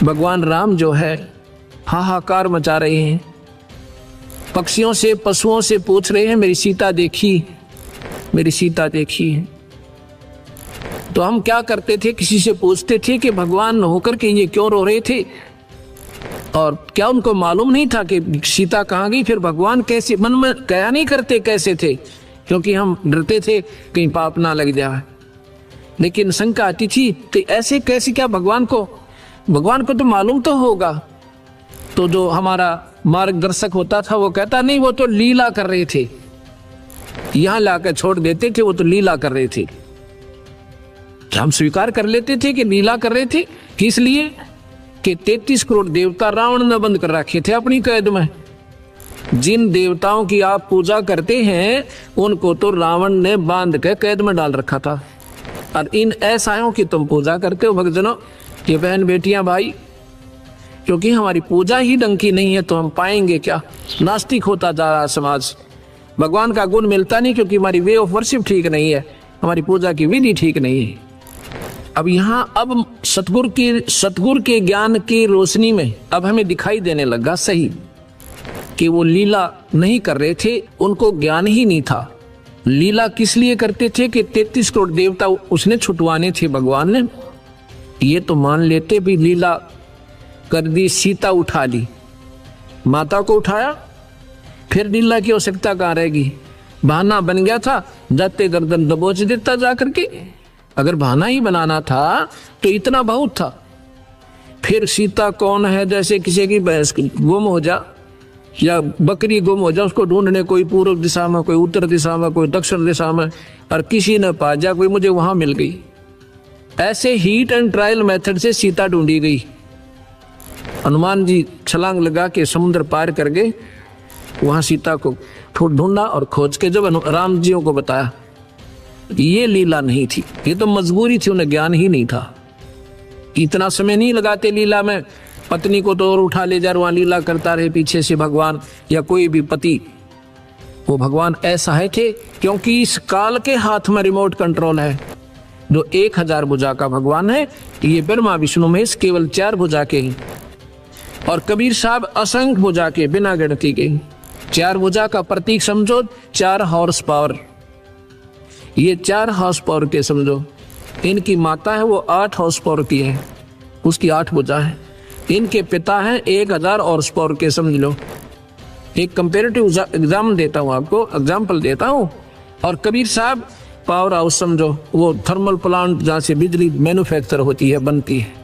भगवान राम जो है हाहाकार मचा रहे हैं, पक्षियों से पशुओं से पूछ रहे हैं मेरी सीता देखी, मेरी सीता देखी है। तो हम क्या करते थे, किसी से पूछते थे कि भगवान होकर के ये क्यों रो रहे थे, और क्या उनको मालूम नहीं था कि सीता कहाँ गई। फिर भगवान कैसे, मन में क्या नहीं करते कैसे थे, क्योंकि हम डरते थे कहीं पाप ना लग जाए। लेकिन शंका आती थी तो ऐसे कैसे, क्या भगवान को तो मालूम तो होगा। तो जो हमारा मार्गदर्शक होता था वो कहता नहीं, वो तो लीला कर रहे थे, यहाँ लाकर छोड़ देते थे, वो तो लीला कर रहे थे। हम स्वीकार कर लेते थे कि लीला कर रहे थे, किस लिए कि 33 करोड़ देवता रावण ने बंद कर रखे थे अपनी कैद में। जिन देवताओं की आप पूजा करते हैं उनको तो रावण ने बांध के कैद में डाल रखा था, और इन ऐसाओं की तुम पूजा करते हो। भक्तजनों, ये बहन बेटियां भाई, क्योंकि हमारी पूजा ही ढंग की नहीं है तो हम पाएंगे क्या। नास्तिक होता जा रहा समाज, भगवान का गुण मिलता नहीं क्योंकि हमारी वे ऑफ वर्शिप ठीक नहीं है, हमारी पूजा की विधि ठीक नहीं है। अब यहाँ अब सतगुरु के ज्ञान की रोशनी में अब हमें दिखाई देने लगा सही कि वो लीला नहीं कर रहे थे, उनको ज्ञान ही नहीं था। लीला किस लिए करते थे कि 33 करोड़ देवता उसने छुटवाने थे भगवान ने। ये तो मान लेते भी लीला कर दी, सीता उठा ली, माता को उठाया, फिर लीला की आवश्यकता कहाँ रहेगी। बहाना बन गया था, जाते गर्दन दबोच देता जा करके। अगर बहाना ही बनाना था तो इतना बहुत था। फिर सीता कौन है, जैसे किसी की भैंस गुम हो जा या बकरी गुम हो जा, उसको ढूंढने कोई पूर्व दिशा में, कोई उत्तर दिशा में, कोई दक्षिण दिशा में, और किसी ने पा जा, कोई मुझे वहां मिल गई। ऐसे हीट एंड ट्रायल मेथड से सीता ढूंढी गई। हनुमान जी छलांग लगा के समुद्र पार कर गए, वहां सीता को ढूंढा और खोज के जब राम जी को बताया। ये लीला नहीं थी, ये तो मजबूरी थी, उन्हें ज्ञान ही नहीं था। इतना समय नहीं लगाते लीला में, पत्नी को तो और उठा ले जा, वहां लीला करता रहे पीछे से भगवान या कोई भी पति। वो भगवान ऐसा है थे क्योंकि इस काल के हाथ में रिमोट कंट्रोल है। जो 1000 भुजा का भगवान है, ये ब्रह्मा विष्णु महेश केवल 4 भुजा के हैं, और कबीर साहब असंख्य भुजा के, बिना गिनती के। 4 भुजा का प्रतीक समझो, 4 हॉर्स पावर। ये 4 हॉर्स पावर के समझो। इनकी माता है वो 8 हॉर्स पावर की है, उसकी 8 भुजा है। इनके पिता हैं 1000 हॉर्स पावर के, समझ लो। एक कंपेरेटिव एग्जाम देता हूँ आपको, एग्जाम्पल देता हूँ। और कबीर साहब पावर हाउस समझो, वो थर्मल प्लांट जहाँ से बिजली मैन्युफैक्चर होती है, बनती है।